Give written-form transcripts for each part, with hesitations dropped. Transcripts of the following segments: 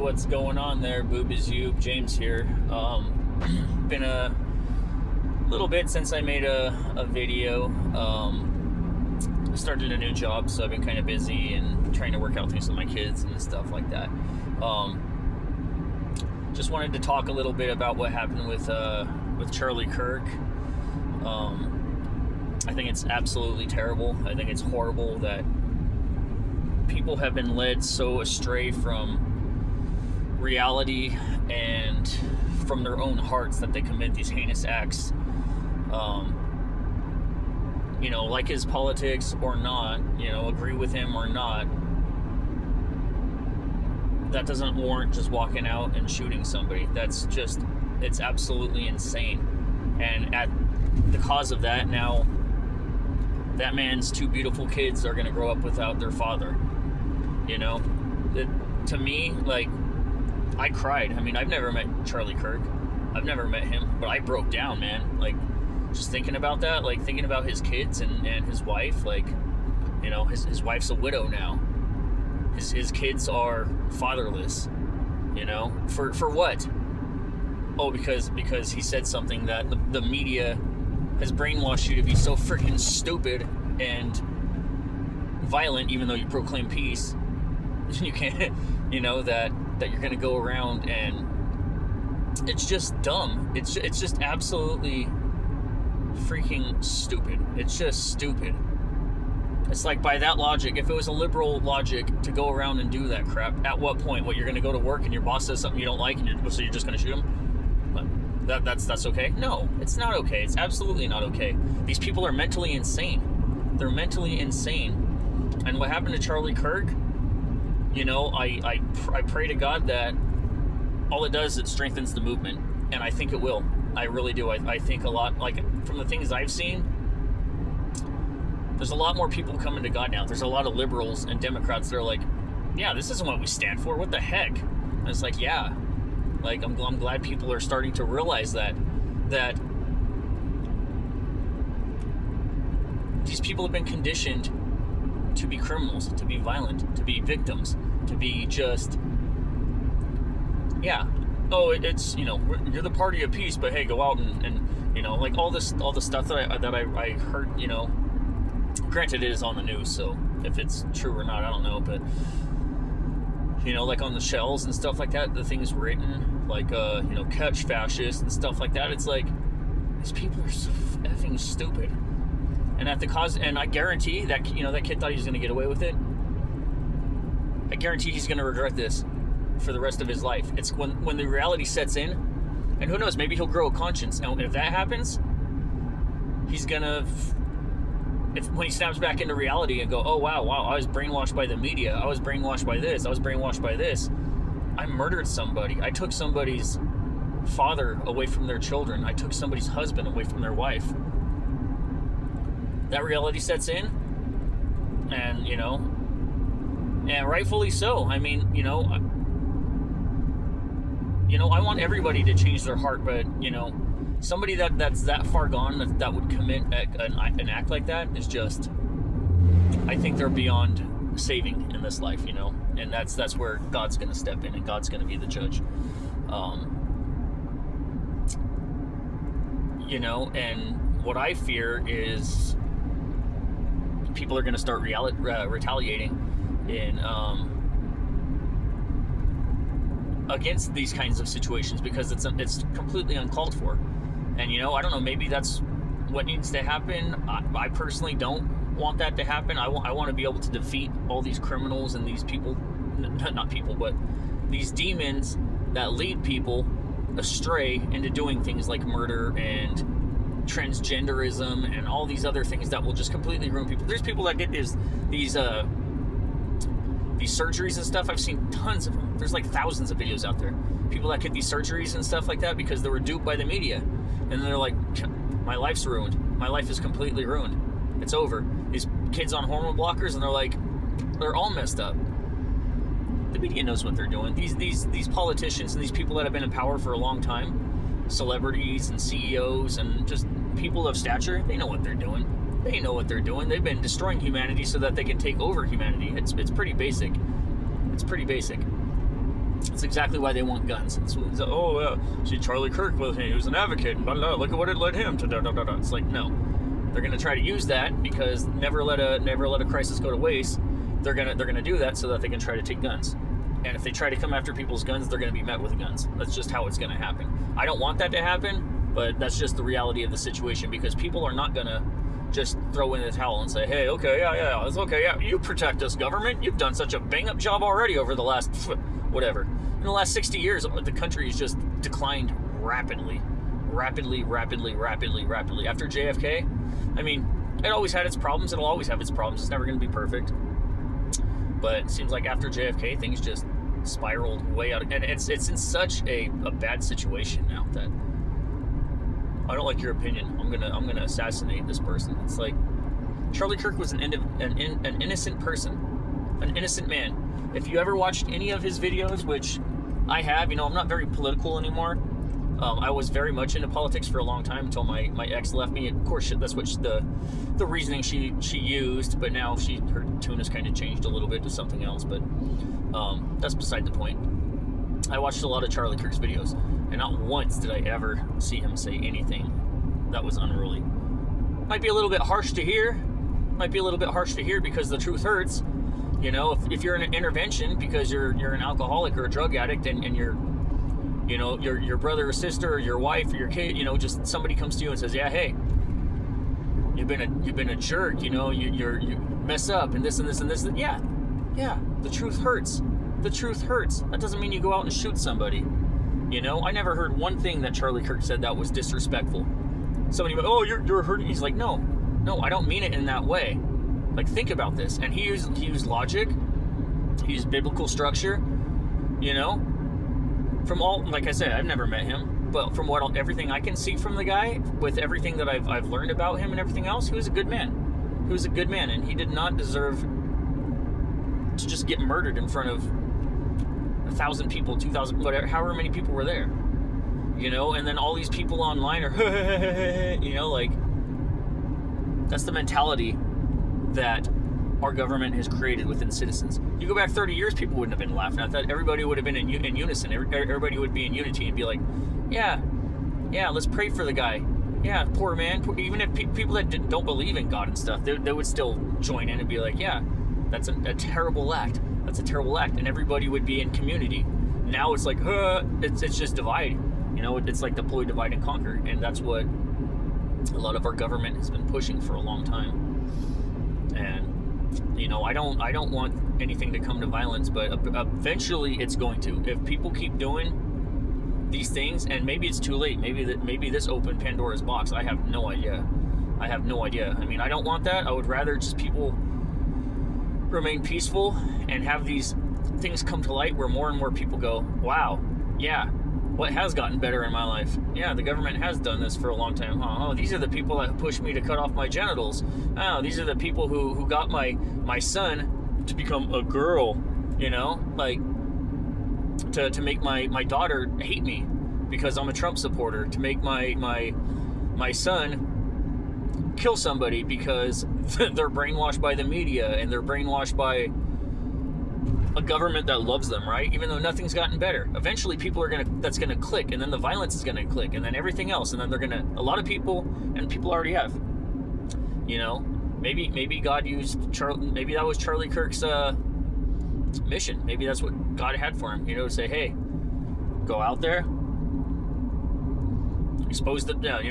what's going on there, Boobies You? James here. Been a little bit since I made a video. I started a new job, so I've been kind of busy and trying to work out things with my kids and stuff like that. Just wanted to talk a little bit about what happened with Charlie Kirk. I think it's absolutely terrible. I think it's horrible that people have been led so astray from reality and from their own hearts that they commit these heinous acts. Like his politics or not, agree with him or not, that doesn't warrant just walking out and shooting somebody. It's absolutely insane. And at the cause of that, now that man's two beautiful kids are going to grow up without their father. To me, I cried. I mean, I've never met Charlie Kirk. I've never met him, but I broke down, man. Just thinking about that, thinking about his kids and his wife, his wife's a widow now. His kids are fatherless, for what? Oh, because he said something that the media has brainwashed you to be so freaking stupid and violent, even though you proclaim peace. You can't, that you're going to go around and it's just dumb. It's just absolutely freaking stupid. It's just stupid. It's like, by that logic, if it was a liberal logic to go around and do that crap, at what point? What, you're going to go to work and your boss says something you don't like and so you're just going to shoot him? That's okay? No, it's not okay. It's absolutely not okay. These people are mentally insane. They're mentally insane. And what happened to Charlie Kirk, I pray to God that all it does, it strengthens the movement. And I think it will. I really do. I think a lot, from the things I've seen, there's a lot more people coming to God now. There's a lot of liberals and Democrats that are like, yeah, this isn't what we stand for. What the heck? And it's like, yeah. I'm glad people are starting to realize that these people have been conditioned to be criminals, to be violent, to be victims, to be just, yeah. Oh, it's, you're the party of peace, but hey, go out and all the stuff that I heard, granted it is on the news, so if it's true or not, I don't know, but on the shells and stuff like that, the things written, catch fascists and stuff like that, it's like, these people are so effing stupid. And at the cause, and I guarantee that, that kid thought he was going to get away with it. I guarantee he's going to regret this for the rest of his life. It's when the reality sets in, and who knows, maybe he'll grow a conscience. And if that happens, he's going to, when he snaps back into reality and go, oh, wow, I was brainwashed by the media. I was brainwashed by this. I was brainwashed by this. I murdered somebody. I took somebody's father away from their children. I took somebody's husband away from their wife. That reality sets in, and, and rightfully so. I mean, I want everybody to change their heart, but, somebody that's that far gone that would commit an act like that is just, I think they're beyond saving in this life, and that's where God's going to step in and God's going to be the judge. And what I fear is people are going to start retaliating in against these kinds of situations because it's completely uncalled for. And I don't know, maybe that's what needs to happen. I personally don't want that to happen. I want to be able to defeat all these criminals and these people, not people, but these demons that lead people astray into doing things like murder and transgenderism and all these other things that will just completely ruin people. There's people that get these surgeries and stuff. I've seen tons of them. There's thousands of videos out there. People that get these surgeries and stuff like that because they were duped by the media. And they're like, my life's ruined. My life is completely ruined. It's over. These kids on hormone blockers, and they're all messed up. The media knows what they're doing. These politicians and these people that have been in power for a long time, celebrities and CEOs and just people of stature, they know what they're doing. They know what they're doing. They've been destroying humanity so that they can take over humanity. It's pretty basic. It's pretty basic. It's exactly why they want guns. See, Charlie Kirk was he was an advocate. Blah, blah, look at what it led him to. Da, da, da, da. It's like, no, they're gonna try to use that because never let a crisis go to waste. They're gonna do that so that they can try to take guns. And if they try to come after people's guns, they're gonna be met with guns. That's just how it's gonna happen. I don't want that to happen, but that's just the reality of the situation because people are not gonna just throw in the towel and say, hey, okay, yeah, it's okay, yeah, you protect us, government. You've done such a bang-up job already over the last, whatever. In the last 60 years, the country has just declined rapidly. After JFK, I mean, it always had its problems. It'll always have its problems. It's never going to be perfect. But it seems like after JFK, things just spiraled way out. And it's in such a bad situation now that I don't like your opinion. I'm gonna assassinate this person. It's like Charlie Kirk was an innocent person, an innocent man. If you ever watched any of his videos, which I have, I'm not very political anymore. I was very much into politics for a long time until my ex left me. Of course, that's what the reasoning she used, but now her tune has kind of changed a little bit to something else. But that's beside the point. I watched a lot of Charlie Kirk's videos, and not once did I ever see him say anything that was unruly. Might be a little bit harsh to hear. Because the truth hurts. If you're in an intervention because you're an alcoholic or a drug addict, and you're your brother or sister or your wife or your kid, just somebody comes to you and says, yeah, hey, you've been a jerk, you mess up and this and this and this. Yeah, the truth hurts. The truth hurts. That doesn't mean you go out and shoot somebody. I never heard one thing that Charlie Kirk said that was disrespectful. Somebody went, oh, you're hurting. He's like, no, I don't mean it in that way. Like, think about this. And he used logic. He used biblical structure. From all, like I said, I've never met him, but from everything I can see from the guy, with everything that I've learned about him and everything else, he was a good man. And he did not deserve to just get murdered in front of 1,000 people, 2,000, whatever, however many people were there. And then all these people online are, like, that's the mentality that our government has created within citizens. You go back 30 years, people wouldn't have been laughing at that. Everybody would have been in unison. Everybody would be in unity and be like, yeah, let's pray for the guy. Yeah, poor man. Even if people that don't believe in God and stuff, they would still join in and be like, yeah, that's a terrible act. That's a terrible act. And everybody would be in community. Now it's like, it's just divide. It's like deploy, divide, and conquer. And that's what a lot of our government has been pushing for a long time. And I don't want anything to come to violence, but eventually it's going to. If people keep doing these things, and maybe it's too late. Maybe this opened Pandora's box. I have no idea. I mean, I don't want that. I would rather just people remain peaceful and have these things come to light where more and more people go, wow, yeah, what has gotten better in my life? Yeah, the government has done this for a long time. Oh, these are the people that pushed me to cut off my genitals. Oh, these are the people who got my son to become a girl, like to make my daughter hate me because I'm a Trump supporter, to make my son kill somebody because they're brainwashed by the media and they're brainwashed by a government that loves them, right? Even though nothing's gotten better. Eventually that's gonna click, and then the violence is gonna click, and then everything else, and then a lot of people, and people already have. Maybe God used maybe that was Charlie Kirk's mission. Maybe that's what God had for him, to say, hey, go out there,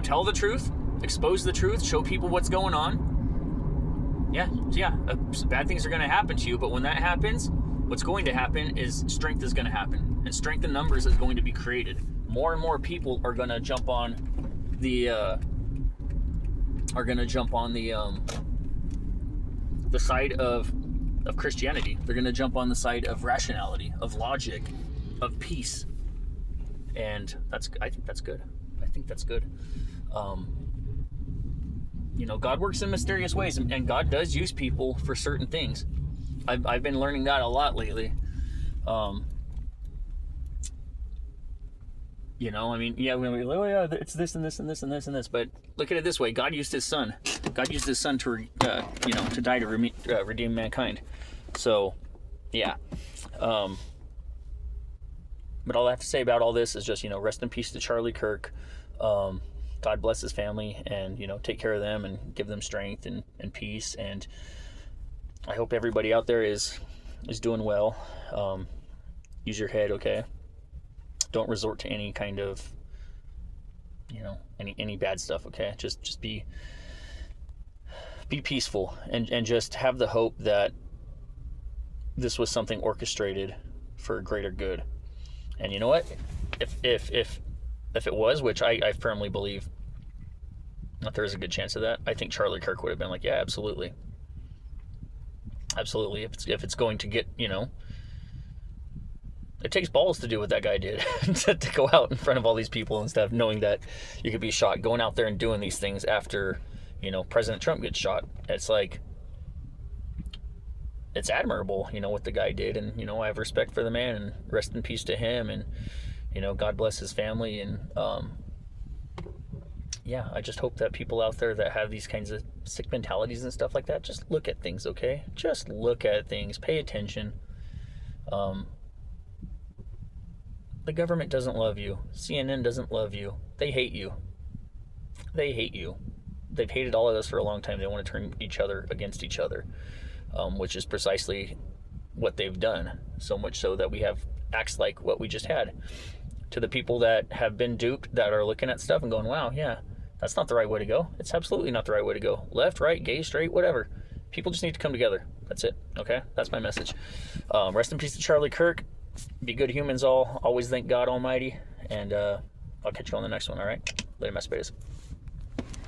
tell the truth, expose the truth, show people what's going on. Yeah, bad things are gonna happen to you, but when that happens, what's going to happen is strength is going to happen, and strength in numbers is going to be created. More and more people are going to jump on the side of Christianity. They're going to jump on the side of rationality, of logic, of peace, and I think that's good. God works in mysterious ways, and God does use people for certain things. I've been learning that a lot lately. It's this and this and this and this and this. But look at it this way: God used His Son. God used His Son to die to redeem mankind. So, yeah. But all I have to say about all this is just, rest in peace to Charlie Kirk. God bless his family, and, take care of them and give them strength and peace. And I hope everybody out there is doing well. Use your head, okay? Don't resort to any kind of, any bad stuff, okay? Just be peaceful, and just have the hope that this was something orchestrated for greater good. And you know what? If it was, which I firmly believe that there is a good chance of that, I think Charlie Kirk would have been like, yeah, absolutely. Absolutely. If it's going to get, it takes balls to do what that guy did to go out in front of all these people and stuff, knowing that you could be shot, going out there and doing these things after, President Trump gets shot. It's like, it's admirable, what the guy did. And, I have respect for the man, and rest in peace to him. And, God bless his family. And, yeah, I just hope that people out there that have these kinds of sick mentalities and stuff like that, just look at things, okay? Just look at things. Pay attention. The government doesn't love you. CNN doesn't love you. They hate you. They hate you. They've hated all of us for a long time. They want to turn each other against each other, which is precisely what they've done. So much so that we have acts like what we just had. To the people that have been duped, that are looking at stuff and going, wow, yeah, that's not the right way to go. It's absolutely not the right way to go. Left, right, gay, straight, whatever. People just need to come together. That's it, okay? That's my message. Rest in peace to Charlie Kirk. Be good humans all. Always thank God Almighty. And I'll catch you on the next one, all right? Later, Massapetas.